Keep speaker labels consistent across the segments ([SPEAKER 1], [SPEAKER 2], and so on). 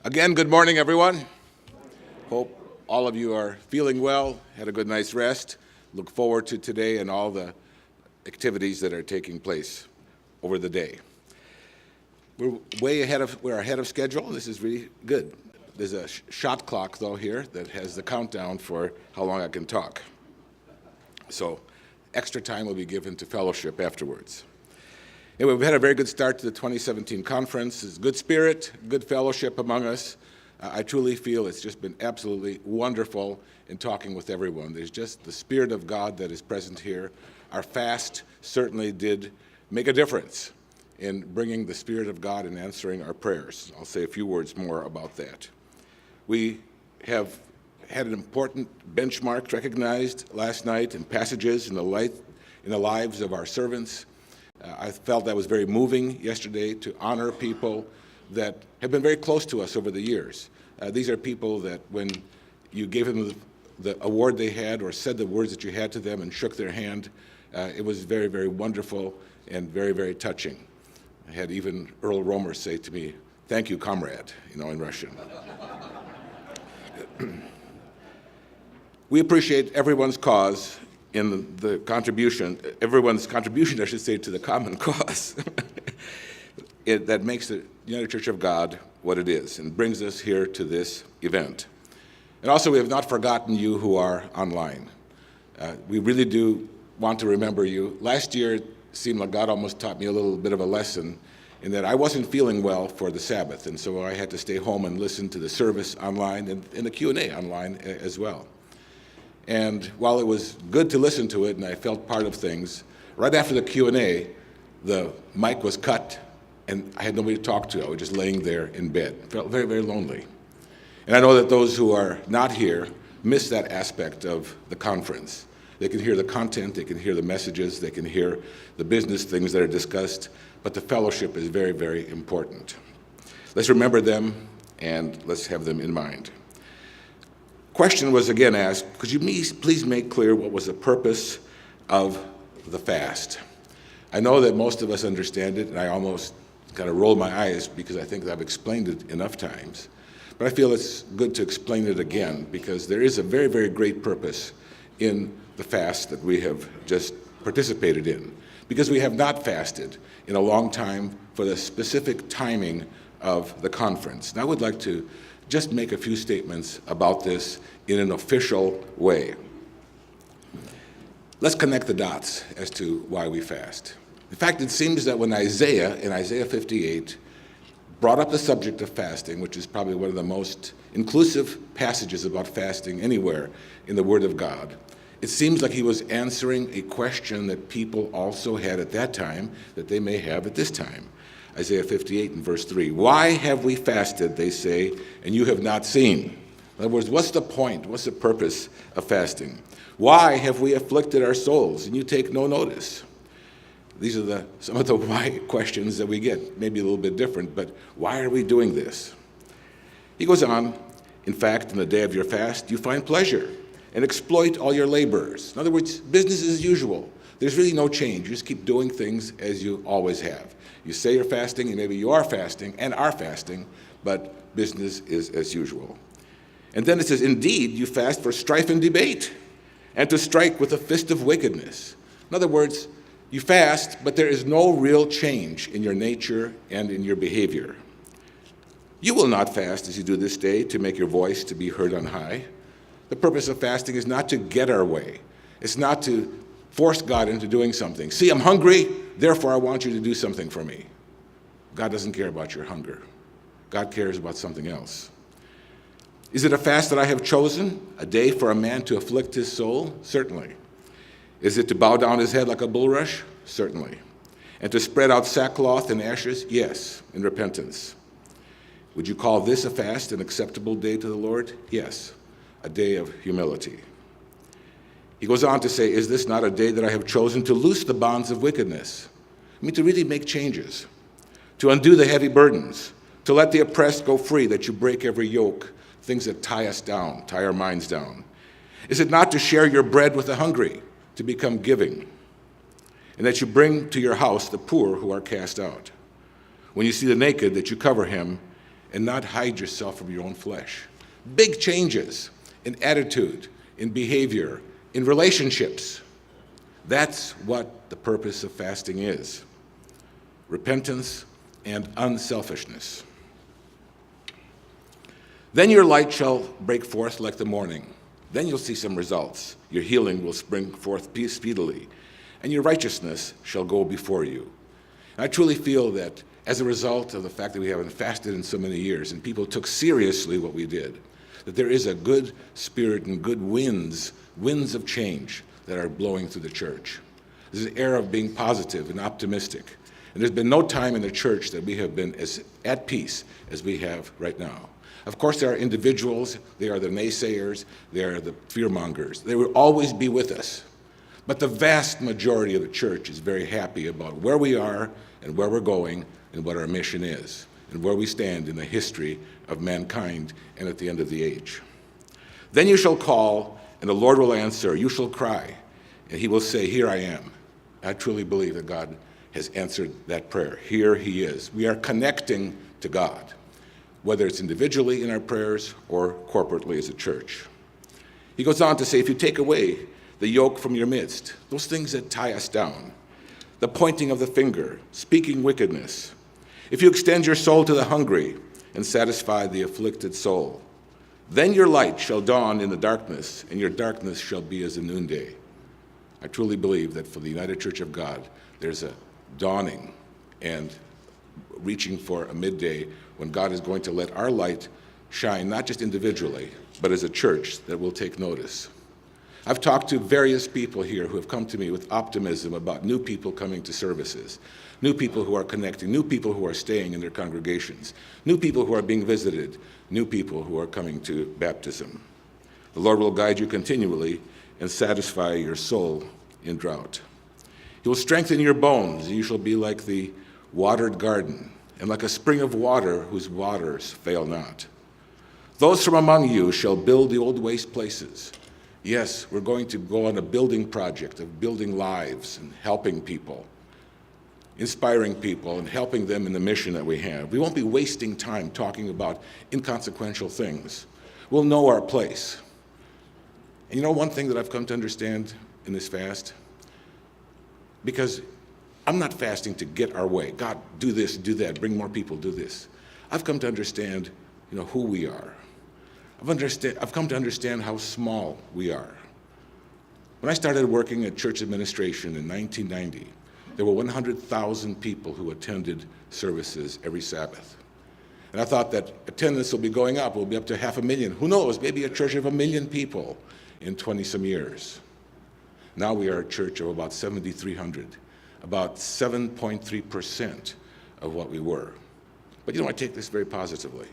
[SPEAKER 1] Again, good morning, everyone. Hope all of you are feeling well, had a good night's rest. Look forward to today and all the activities that are taking place over the day. We're ahead of schedule. This is really good. There's a shot clock, though, here that has the countdown for how long I can talk. So extra time will be given to fellowship afterwards. Anyway, we've had a very good start to the 2017 conference. There's good spirit, good fellowship among us. I truly feel it's just been absolutely wonderful in talking with everyone. There's just the Spirit of God that is present here. Our fast certainly did make a difference in bringing the Spirit of God and answering our prayers. I'll say a few words more about that. We have had an important benchmark recognized last night in passages in the lives of our servants. I felt that was very moving yesterday to honor people that have been very close to us over the years. These are people that when you gave them the award they had or said the words that you had to them and shook their hand, it was very, very wonderful and very, very touching. I had even Earl Romer say to me, "Thank you, comrade," in Russian. We appreciate everyone's cause in the contribution, everyone's contribution, I should say, to the common cause that makes the United Church of God what it is and brings us here to this event. And also, we have not forgotten you who are online. We really do want to remember you. Last year, it seemed like God almost taught me a little bit of a lesson in that I wasn't feeling well for the Sabbath, and so I had to stay home and listen to the service online and the Q&A online as well. And while it was good to listen to it and I felt part of things, right after the Q&A, the mic was cut and I had nobody to talk to. I was just laying there in bed. Felt very, very lonely. And I know that those who are not here miss that aspect of the conference. They can hear the content, they can hear the messages, they can hear the business things that are discussed, but the fellowship is very, very important. Let's remember them and let's have them in mind. Question was again asked, could you please make clear what was the purpose of the fast? I know that most of us understand it, and I almost kind of roll my eyes because I think that I've explained it enough times. But I feel it's good to explain it again because there is a very, very great purpose in the fast that we have just participated in. Because we have not fasted in a long time for the specific timing of the conference. And I would like to just make a few statements about this in an official way. Let's connect the dots as to why we fast. In fact, it seems that when Isaiah, in Isaiah 58, brought up the subject of fasting, which is probably one of the most inclusive passages about fasting anywhere in the Word of God, it seems like he was answering a question that people also had at that time that they may have at this time. Isaiah 58 and verse 3. Why have we fasted, they say, and you have not seen? In other words, what's the point? What's the purpose of fasting? Why have we afflicted our souls, and you take no notice? These are some of the why questions that we get, maybe a little bit different, but why are we doing this? He goes on, in fact, in the day of your fast, you find pleasure and exploit all your laborers. In other words, business as usual. There's really no change. You just keep doing things as you always have. You say you're fasting, and maybe you are fasting and are fasting, but business is as usual. And then it says, indeed, you fast for strife and debate, and to strike with a fist of wickedness. In other words, you fast, but there is no real change in your nature and in your behavior. You will not fast as you do this day to make your voice to be heard on high. The purpose of fasting is not to get our way. It's not to force God into doing something. See, I'm hungry, therefore I want you to do something for me. God doesn't care about your hunger. God cares about something else. Is it a fast that I have chosen? A day for a man to afflict his soul? Certainly. Is it to bow down his head like a bulrush? Certainly. And to spread out sackcloth and ashes? Yes, in repentance. Would you call this a fast, an acceptable day to the Lord? Yes, a day of humility. He goes on to say, is this not a day that I have chosen to loose the bonds of wickedness? I mean, to really make changes, to undo the heavy burdens, to let the oppressed go free, that you break every yoke, things that tie us down, tie our minds down. Is it not to share your bread with the hungry, to become giving, and that you bring to your house the poor who are cast out? When you see the naked, that you cover him, and not hide yourself from your own flesh. Big changes in attitude, in behavior, in relationships. That's what the purpose of fasting is. Repentance and unselfishness. Then your light shall break forth like the morning. Then you'll see some results. Your healing will spring forth speedily, and your righteousness shall go before you. And I truly feel that as a result of the fact that we haven't fasted in so many years and people took seriously what we did, that there is a good spirit and good winds of change that are blowing through the church. There's an air of being positive and optimistic. And there's been no time in the church that we have been as at peace as we have right now. Of course, there are individuals, they are the naysayers, they are the fearmongers. They will always be with us. But the vast majority of the church is very happy about where we are and where we're going and what our mission is and where we stand in the history of mankind and at the end of the age. Then you shall call, and the Lord will answer. You shall cry, and he will say, here I am. I truly believe that God has answered that prayer. Here he is. We are connecting to God, whether it's individually in our prayers or corporately as a church. He goes on to say, if you take away the yoke from your midst, those things that tie us down, the pointing of the finger, speaking wickedness, if you extend your soul to the hungry and satisfy the afflicted soul, then your light shall dawn in the darkness, and your darkness shall be as a noonday. I truly believe that for the United Church of God, there's a dawning and reaching for a midday when God is going to let our light shine, not just individually, but as a church that will take notice. I've talked to various people here who have come to me with optimism about new people coming to services, new people who are connecting, new people who are staying in their congregations, new people who are being visited, new people who are coming to baptism. The Lord will guide you continually and satisfy your soul in drought. He will strengthen your bones, and you shall be like the watered garden, and like a spring of water whose waters fail not. Those from among you shall build the old waste places. Yes, we're going to go on a building project of building lives and helping people, inspiring people and helping them in the mission that we have. We won't be wasting time talking about inconsequential things. We'll know our place. And you know one thing that I've come to understand in this fast? Because I'm not fasting to get our way. God, do this, do that, bring more people, do this. I've come to understand, who we are. I've come to understand how small we are. When I started working at church administration in 1990, there were 100,000 people who attended services every Sabbath. And I thought that attendance will be going up. We'll be up to 500,000. Who knows? Maybe a church of 1 million people in 20-some years. Now we are a church of about 7,300, about 7.3% of what we were. But I take this very positively.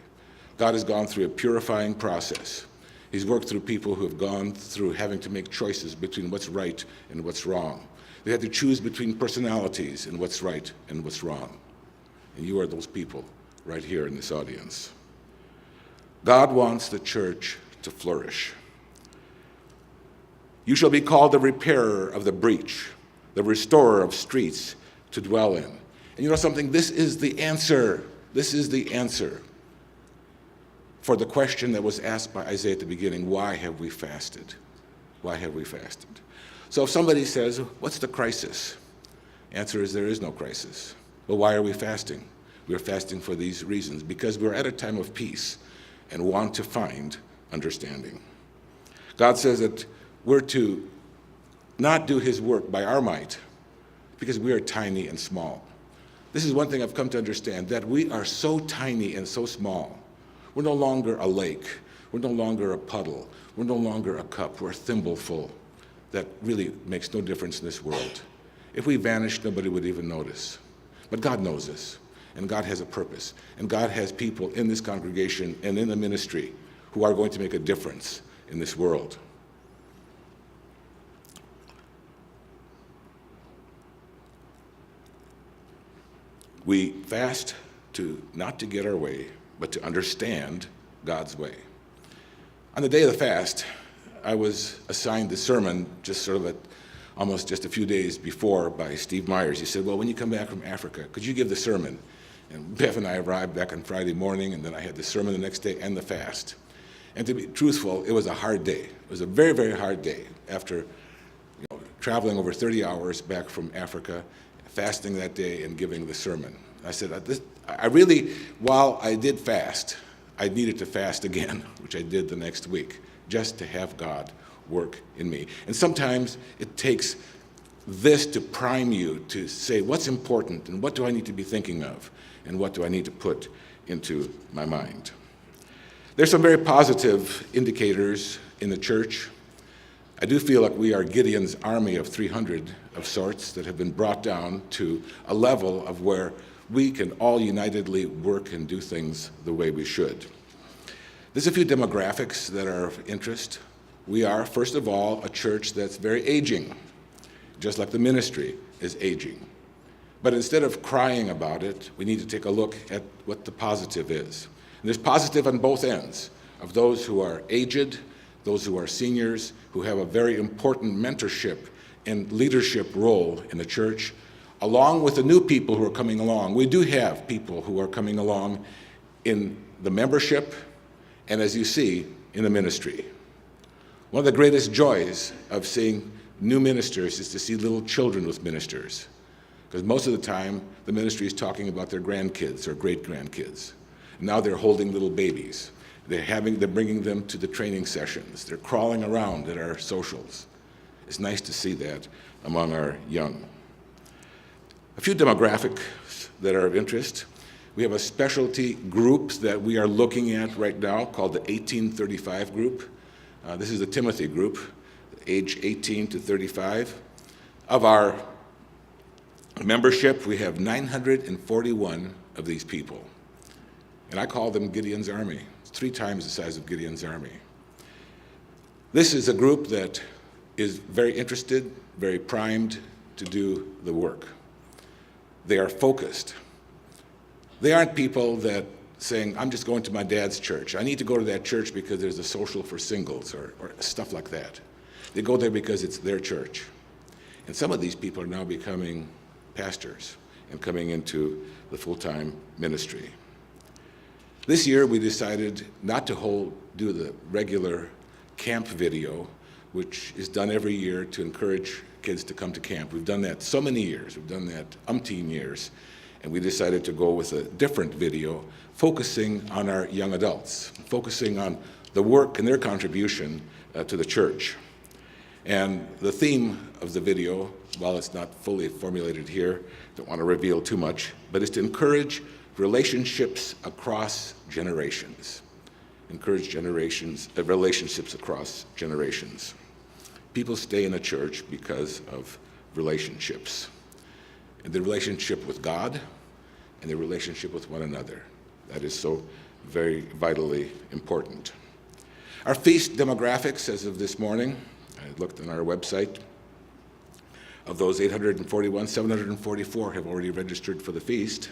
[SPEAKER 1] God has gone through a purifying process. He's worked through people who have gone through having to make choices between what's right and what's wrong. They had to choose between personalities and what's right and what's wrong. And you are those people right here in this audience. God wants the church to flourish. You shall be called the repairer of the breach, the restorer of streets to dwell in. And you know something? This is the answer. This is the answer for the question that was asked by Isaiah at the beginning, why have we fasted? Why have we fasted? So if somebody says, what's the crisis? Answer is there is no crisis. Well, why are we fasting? We're fasting for these reasons, because we're at a time of peace and want to find understanding. God says that we're to not do his work by our might, because we are tiny and small. This is one thing I've come to understand, that we are so tiny and so small. We're no longer a lake. We're no longer a puddle. We're no longer a cup. We're a thimbleful that really makes no difference in this world. If we vanished, nobody would even notice. But God knows us, and God has a purpose, and God has people in this congregation and in the ministry who are going to make a difference in this world. We fast not to get our way, but to understand God's way. On the day of the fast, I was assigned the sermon almost just a few days before by Steve Myers. He said, well, when you come back from Africa, could you give the sermon? And Bev and I arrived back on Friday morning, and then I had the sermon the next day and the fast. And to be truthful, it was a hard day. It was a very, very hard day after traveling over 30 hours back from Africa, fasting that day and giving the sermon. I said, while I did fast, I needed to fast again, which I did the next week, just to have God work in me. And sometimes it takes this to prime you to say, what's important, and what do I need to be thinking of, and what do I need to put into my mind? There's some very positive indicators in the church. I do feel like we are Gideon's army of 300 of sorts that have been brought down to a level of where we can all unitedly work and do things the way we should. There's a few demographics that are of interest. We are, first of all, a church that's very aging, just like the ministry is aging. But instead of crying about it, we need to take a look at what the positive is. And there's positive on both ends, of those who are aged, those who are seniors, who have a very important mentorship and leadership role in the church, along with the new people who are coming along. We do have people who are coming along in the membership, and as you see, in the ministry. One of the greatest joys of seeing new ministers is to see little children with ministers, because most of the time, the ministry is talking about their grandkids or great-grandkids. Now they're holding little babies. They're bringing them to the training sessions. They're crawling around at our socials. It's nice to see that among our young. A few demographics that are of interest. We have a specialty group that we are looking at right now called the 1835 group. This is the Timothy group, age 18 to 35. Of our membership, we have 941 of these people. And I call them Gideon's Army. It's 3 times the size of Gideon's Army. This is a group that is very interested, very primed to do the work. They are focused. They aren't people that saying, I'm just going to my dad's church. I need to go to that church because there's a social for singles or stuff like that. They go there because it's their church. And some of these people are now becoming pastors and coming into the full-time ministry. This year, we decided not to do the regular camp video, which is done every year to encourage kids to come to camp. We've done that so many years. We've done that umpteen years. And we decided to go with a different video, focusing on our young adults, focusing on the work and their contribution to the church. And the theme of the video, while it's not fully formulated here, don't want to reveal too much, but is to encourage relationships across generations. Encourage relationships across generations. People stay in a church because of relationships. And the relationship with God and the relationship with one another. That is so very vitally important. Our feast demographics as of this morning, I looked on our website, of those 841, 744 have already registered for the feast.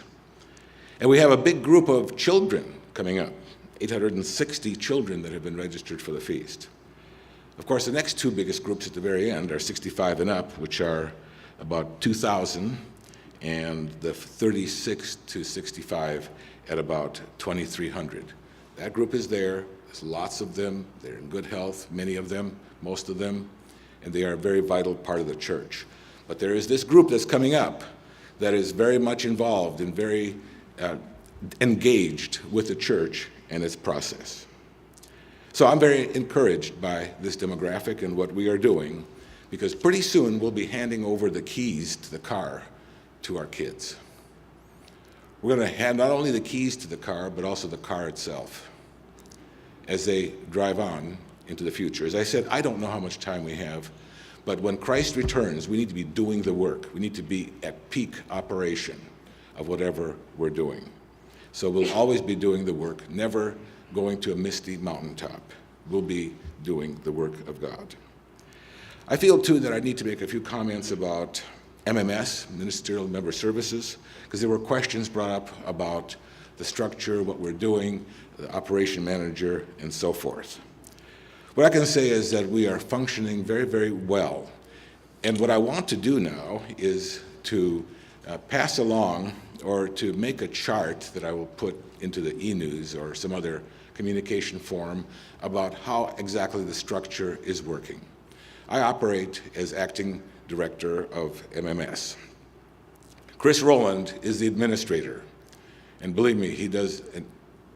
[SPEAKER 1] And we have a big group of children coming up, 860 children that have been registered for the feast. Of course, the next 2 biggest groups at the very end are 65 and up, which are about 2,000, and the 36 to 65 at about 2,300. That group is there. There's lots of them. They're in good health, many of them, most of them, and they are a very vital part of the church. But there is this group that's coming up that is very much involved and very engaged with the church and its process. So I'm very encouraged by this demographic and what we are doing, because pretty soon we'll be handing over the keys to the car to our kids. We're going to hand not only the keys to the car, but also the car itself as they drive on into the future. As I said, I don't know how much time we have, but when Christ returns, we need to be doing the work. We need to be at peak operation of whatever we're doing. So we'll always be doing the work, never going to a misty mountaintop. We'll be doing the work of God. I feel, too, that I need to make a few comments about MMS, Ministerial Member Services, because there were questions brought up about the structure, what we're doing, the operation manager, and so forth. What I can say is that we are functioning very, very well. And what I want to do now is to pass along or to make a chart that I will put into the e-news or some other communication forum about how exactly the structure is working. I operate as acting director of MMS. Chris Rowland is the administrator, and believe me, he does a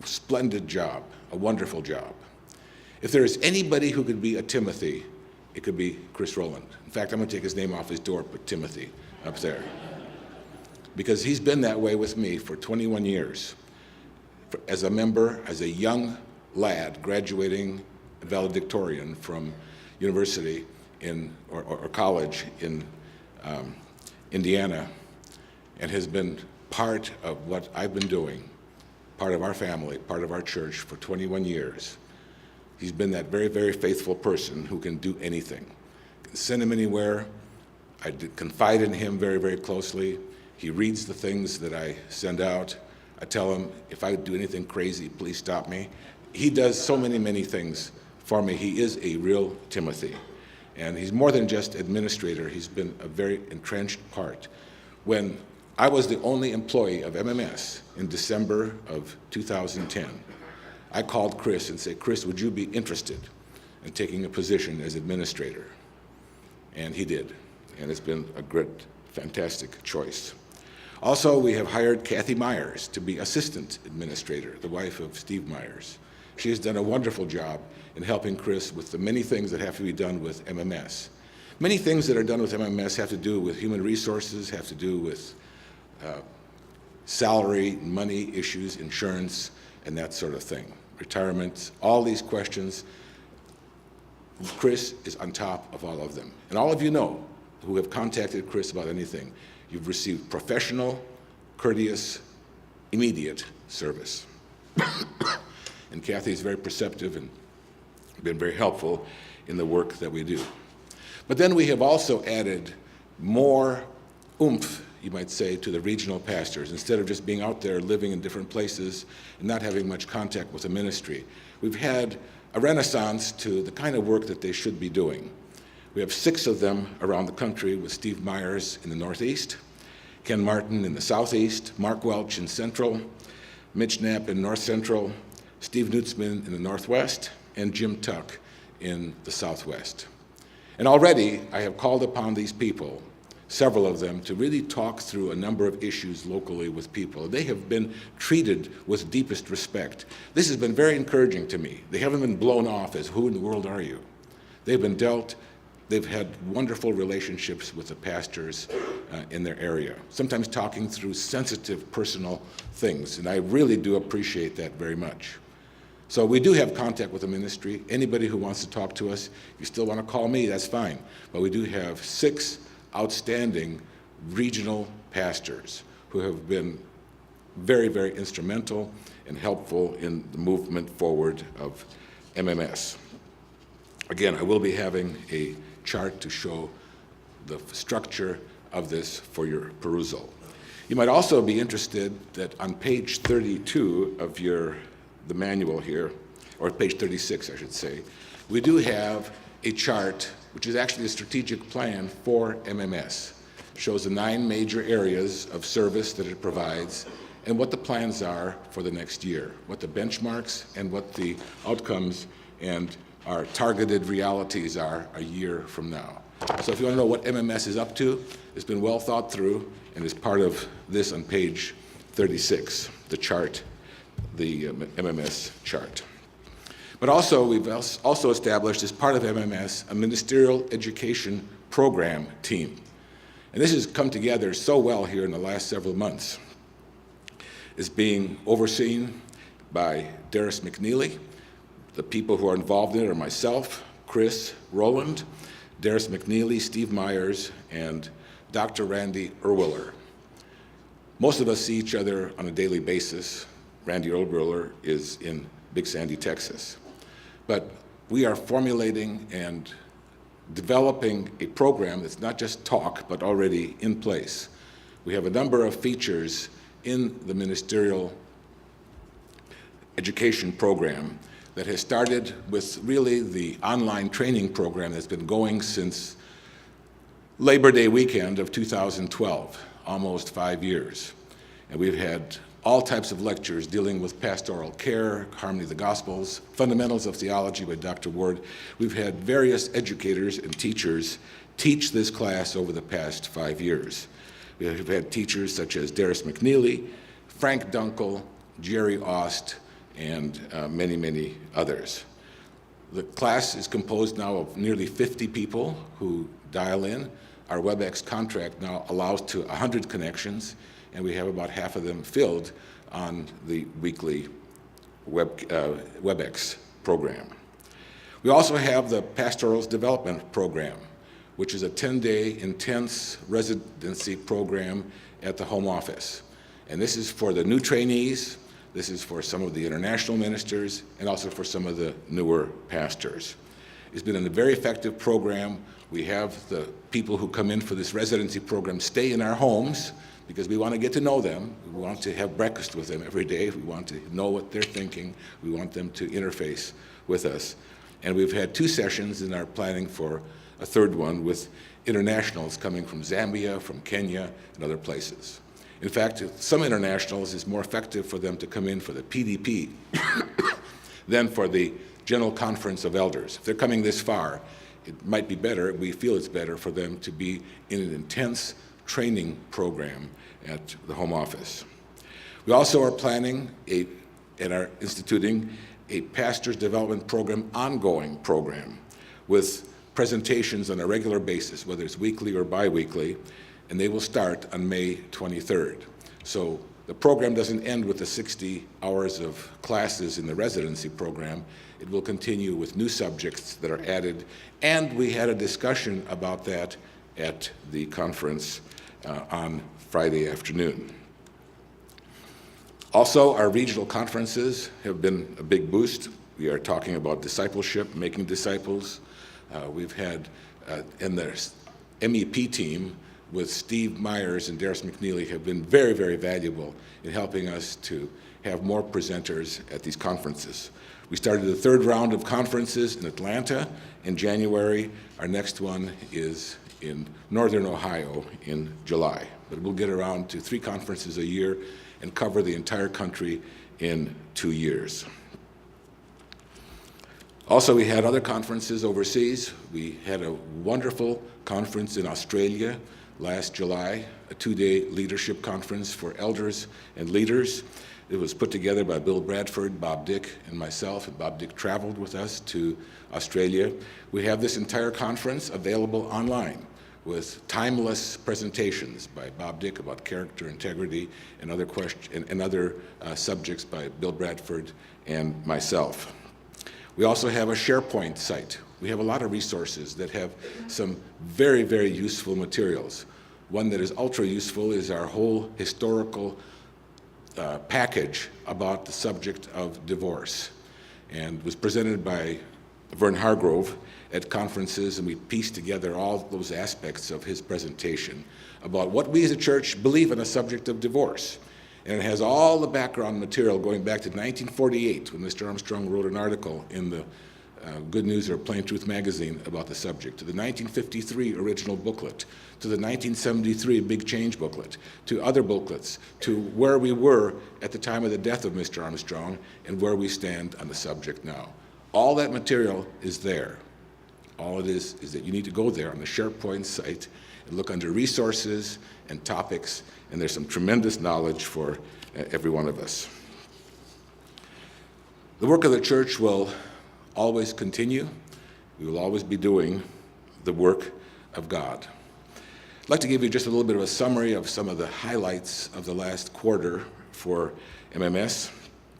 [SPEAKER 1] splendid job, a wonderful job. If there is anybody who could be a Timothy, it could be Chris Rowland. In fact, I'm going to take his name off his door, put Timothy up there. Because he's been that way with me for 21 years. As a member, as a young lad graduating valedictorian from university or college in Indiana, and has been part of what I've been doing, part of our family, part of our church for 21 years. He's been that very, very faithful person who can do anything. Can send him anywhere. I confide in him very, very closely. He reads the things that I send out. I tell him, if I do anything crazy, please stop me. He does so many, many things for me. He is a real Timothy. And he's more than just administrator. He's been a very entrenched part. When I was the only employee of MMS in December of 2010, I called Chris and said, Chris, would you be interested in taking a position as administrator? And he did. And it's been a great, fantastic choice. Also, we have hired Kathy Myers to be assistant administrator, the wife of Steve Myers. She has done a wonderful job in helping Chris with the many things that have to be done with MMS. Many things that are done with MMS have to do with human resources, have to do with salary, money issues, insurance, and that sort of thing. Retirement, all these questions. Chris is on top of all of them. And all of you know who have contacted Chris about anything, you've received professional, courteous, immediate service. And Kathy is very perceptive and been very helpful in the work that we do. But then we have also added more oomph, you might say, to the regional pastors. Instead of just being out there living in different places and not having much contact with the ministry, we've had a renaissance to the kind of work that they should be doing. We have 6 of them around the country, with Steve Myers in the Northeast, Ken Martin in the Southeast, Mark Welch in Central, Mitch Knapp in North Central, Steve Nutzman in the Northwest, and Jim Tuck in the Southwest. And already I have called upon these people, several of them, to really talk through a number of issues locally with people. They have been treated with deepest respect. This has been very encouraging to me. They haven't been blown off as, who in the world are you? They've been dealt, they've had wonderful relationships with the pastors in their area, sometimes talking through sensitive personal things, and I really do appreciate that very much. So we do have contact with the ministry. Anybody who wants to talk to us, if you still want to call me, that's fine. But we do have 6 outstanding regional pastors who have been very, very instrumental and helpful in the movement forward of MMS. Again, I will be having a chart to show the structure of this for your perusal. You might also be interested that on page 32 of the manual here, or page 36, I should say, we do have a chart which is actually a strategic plan for MMS. It shows the 9 major areas of service that it provides and what the plans are for the next year, what the benchmarks and what the outcomes and our targeted realities are a year from now. So if you want to know what MMS is up to, it's been well thought through and is part of this on page 36, the chart, the MMS chart. But also, we've also established, as part of MMS, a ministerial education program team. And this has come together so well here in the last several months. It's being overseen by Darius McNeely. The people who are involved in it are myself, Chris Rowland, Darius McNeely, Steve Myers, and Dr. Randy Erwiller. Most of us see each other on a daily basis. Randy Erwiller is in Big Sandy, Texas. But we are formulating and developing a program that's not just talk, but already in place. We have a number of features in the ministerial education program that has started with really the online training program that's been going since Labor Day weekend of 2012, almost 5 years. And we've had all types of lectures dealing with pastoral care, harmony of the Gospels, fundamentals of theology by Dr. Ward. We've had various educators and teachers teach this class over the past 5 years. We've had teachers such as Darius McNeely, Frank Dunkel, Jerry Aust, and many, many others. The class is composed now of nearly 50 people who dial in. Our WebEx contract now allows to 100 connections, and we have about half of them filled on the weekly WebEx program. We also have the Pastorals Development Program, which is a 10-day intense residency program at the home office. And this is for the new trainees, this is for some of the international ministers, and also for some of the newer pastors. It's been a very effective program. We have the people who come in for this residency program stay in our homes because we want to get to know them. We want to have breakfast with them every day. We want to know what they're thinking. We want them to interface with us. And we've had 2 sessions and are planning for a 3rd one with internationals coming from Zambia, from Kenya, and other places. In fact, some internationals, it's more effective for them to come in for the PDP than for the General Conference of Elders. If they're coming this far, it might be better, we feel it's better for them to be in an intense training program at the home office. We also are planning and are instituting a pastor's development program, ongoing program, with presentations on a regular basis, whether it's weekly or bi-weekly, and they will start on May 23rd. So the program doesn't end with the 60 hours of classes in the residency program. It will continue with new subjects that are added, and we had a discussion about that at the conference on Friday afternoon. Also, our regional conferences have been a big boost. We are talking about discipleship, making disciples. We've had, and the MEP team with Steve Myers and Darius McNeely have been very, very valuable in helping us to have more presenters at these conferences. We started the 3rd round of conferences in Atlanta in January. Our next one is in Northern Ohio in July. But we'll get around to 3 conferences a year and cover the entire country in 2 years. Also, we had other conferences overseas. We had a wonderful conference in Australia last July, a 2-day leadership conference for elders and leaders. It was put together by Bill Bradford, Bob Dick, and myself, and Bob Dick traveled with us to Australia. We have this entire conference available online with timeless presentations by Bob Dick about character, integrity, and other subjects by Bill Bradford and myself. We also have a SharePoint site. We have a lot of resources that have some very, very useful materials. One that is ultra useful is our whole historical package about the subject of divorce, and was presented by Vern Hargrove at conferences, and we pieced together all those aspects of his presentation about what we as a church believe on the subject of divorce. And it has all the background material going back to 1948 when Mr. Armstrong wrote an article in the Good News or Plain Truth magazine about the subject, to the 1953 original booklet, to the 1973 Big Change booklet, to other booklets, to where we were at the time of the death of Mr. Armstrong and where we stand on the subject now. All that material is there. All it is that you need to go there on the SharePoint site and look under resources and topics, and there's some tremendous knowledge for every one of us. The work of the church will always continue. We will always be doing the work of God. I'd like to give you just a little bit of a summary of some of the highlights of the last quarter for MMS.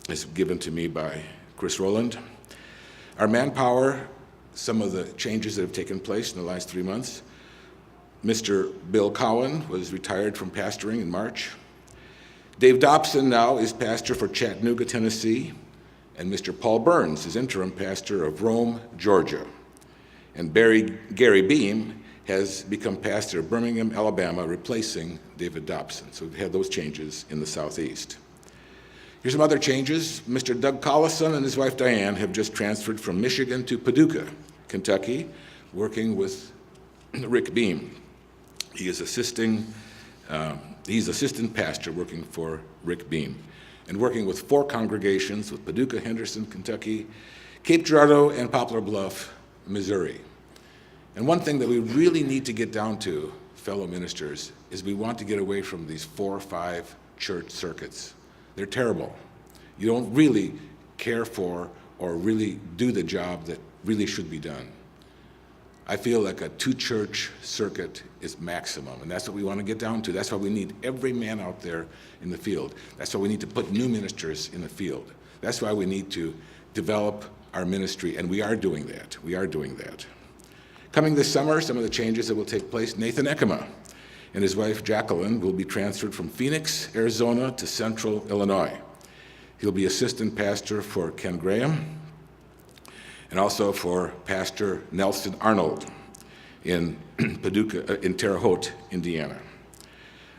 [SPEAKER 1] It's given to me by Chris Rowland. Our manpower, some of the changes that have taken place in the last 3 months. Mr. Bill Cowan was retired from pastoring in March. Dave Dobson now is pastor for Chattanooga, Tennessee, and Mr. Paul Burns is interim pastor of Rome, Georgia. And Gary Beam has become pastor of Birmingham, Alabama, replacing David Dobson. So we've had those changes in the Southeast. Here's some other changes. Mr. Doug Collison and his wife Diane have just transferred from Michigan to Paducah, Kentucky, working with Rick Beam. He is assisting He's assistant pastor working for Rick Beam and working with 4 congregations with Paducah, Henderson, Kentucky, Cape Girardeau, and Poplar Bluff, Missouri. And one thing that we really need to get down to, fellow ministers, is we want to get away from these 4 or 5 church circuits. They're terrible. You don't really care for or really do the job that really should be done. I feel like a 2-church circuit is maximum, and that's what we want to get down to. That's why we need every man out there in the field. That's why we need to put new ministers in the field. That's why we need to develop our ministry, and we are doing that. We are doing that. Coming this summer, some of the changes that will take place, Nathan Ekema and his wife Jacqueline will be transferred from Phoenix, Arizona to Central Illinois. He'll be assistant pastor for Ken Graham and also for Pastor Nelson Arnold in Paducah, in Terre Haute, Indiana.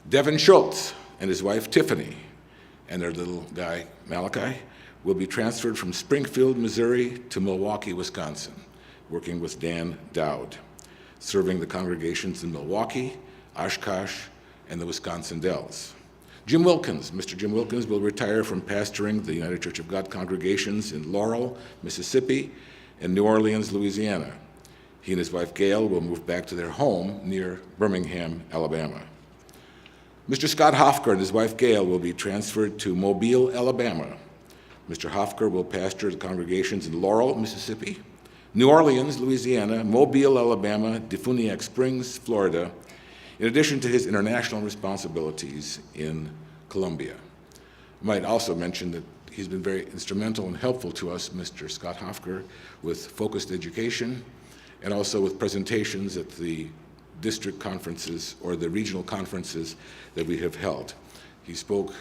[SPEAKER 1] Devin Schultz and his wife Tiffany and their little guy Malachi will be transferred from Springfield, Missouri to Milwaukee, Wisconsin, working with Dan Dowd, serving the congregations in Milwaukee, Oshkosh, and the Wisconsin Dells. Jim Wilkins, Mr. Jim Wilkins, will retire from pastoring the United Church of God congregations in Laurel, Mississippi, and New Orleans, Louisiana. He and his wife Gail will move back to their home near Birmingham, Alabama. Mr. Scott Hofker and his wife Gail will be transferred to Mobile, Alabama. Mr. Hofker will pastor the congregations in Laurel, Mississippi, New Orleans, Louisiana, Mobile, Alabama, Defuniak Springs, Florida, in addition to his international responsibilities in Colombia. I might also mention that he's been very instrumental and helpful to us, Mr. Scott Hofker, with focused education and also with presentations at the district conferences or the regional conferences that we have held. He spoke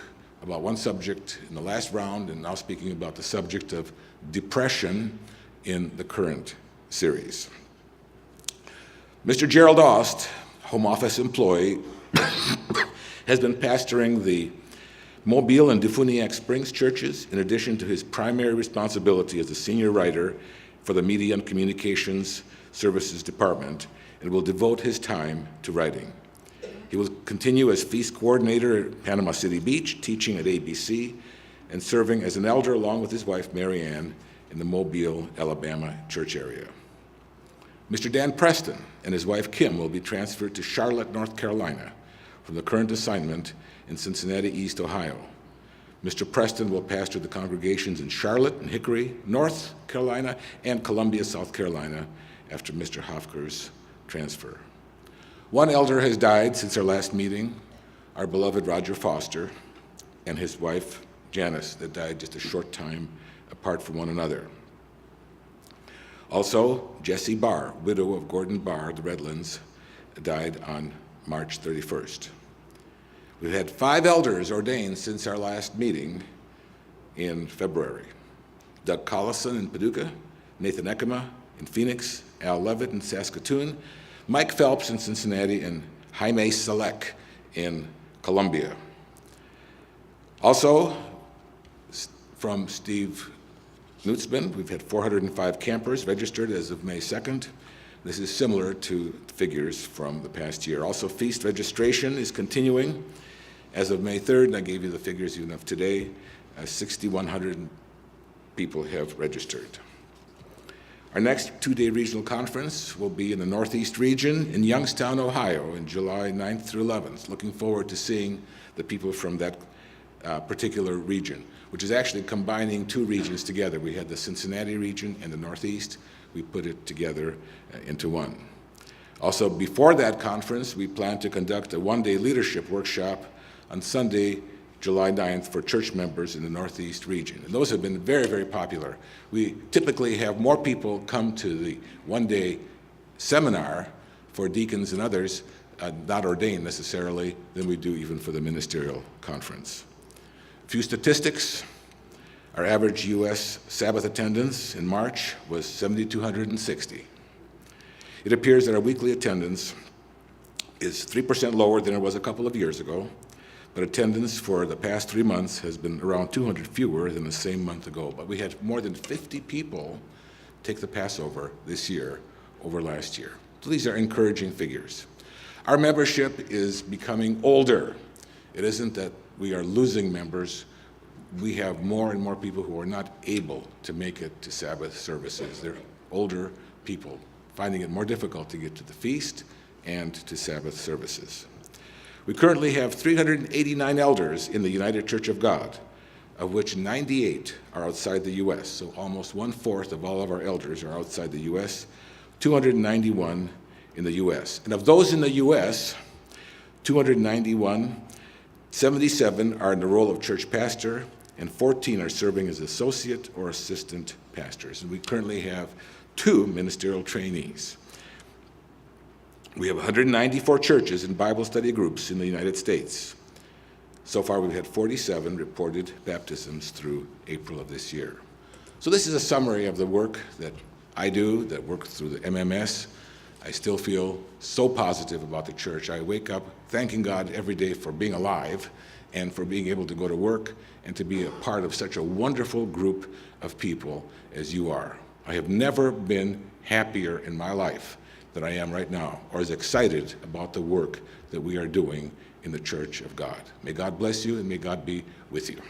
[SPEAKER 1] about one subject in the last round and now speaking about the subject of depression in the current series. Mr. Gerald Aust, Home Office employee, has been pastoring the Mobile and Defuniak Springs churches in addition to his primary responsibility as a senior writer for the Media and Communications Services Department and will devote his time to writing. He will continue as feast coordinator at Panama City Beach, teaching at ABC, and serving as an elder along with his wife Mary Ann in the Mobile, Alabama church area. Mr. Dan Preston and his wife Kim will be transferred to Charlotte, North Carolina from the current assignment in Cincinnati East, Ohio. Mr. Preston will pastor the congregations in Charlotte and Hickory, North Carolina, and Columbia, South Carolina after Mr. Hofker's transfer. One elder has died since our last meeting, our beloved Roger Foster and his wife Janice, that died just a short time apart from one another. Also, Jessie Barr, widow of Gordon Barr, the Redlands, died on March 31st. We've had 5 elders ordained since our last meeting in February. Doug Collison in Paducah, Nathan Ekema in Phoenix, Al Levitt in Saskatoon, Mike Phelps in Cincinnati, and Jaime Selec in Columbia. Also, from Steve Knutsman, we've had 405 campers registered as of May 2nd. This is similar to figures from the past year. Also, feast registration is continuing. As of May 3rd, and I gave you the figures even of today, 6,100 people have registered. Our next 2-day regional conference will be in the Northeast region in Youngstown, Ohio, in July 9th through 11th. Looking forward to seeing the people from that particular region, which is actually combining 2 regions together. We had the Cincinnati region and the Northeast. We put it together into one. Also, before that conference, we plan to conduct a 1-day leadership workshop on Sunday, July 9th, for church members in the Northeast region. And those have been very, very popular. We typically have more people come to the 1-day seminar for deacons and others, not ordained necessarily, than we do even for the ministerial conference. A few statistics. Our average U.S. Sabbath attendance in March was 7,260. It appears that our weekly attendance is 3% lower than it was a couple of years ago, but attendance for the past 3 months has been around 200 fewer than the same month ago. But we had more than 50 people take the Passover this year over last year. So these are encouraging figures. Our membership is becoming older. It isn't that we are losing members. We have more and more people who are not able to make it to Sabbath services. They're older people, finding it more difficult to get to the feast and to Sabbath services. We currently have 389 elders in the United Church of God, of which 98 are outside the U.S. So almost 1/4 of all of our elders are outside the U.S., 291 in the U.S. And of those in the U.S., 291, 77 are in the role of church pastor, and 14 are serving as associate or assistant pastors. And we currently have 2 ministerial trainees. We have 194 churches and Bible study groups in the United States. So far, we've had 47 reported baptisms through April of this year. So this is a summary of the work that I do, that work through the MMS. I still feel so positive about the church. I wake up thanking God every day for being alive and for being able to go to work and to be a part of such a wonderful group of people as you are. I have never been happier in my life than I am right now, or as excited about the work that we are doing in the Church of God. May God bless you, and may God be with you.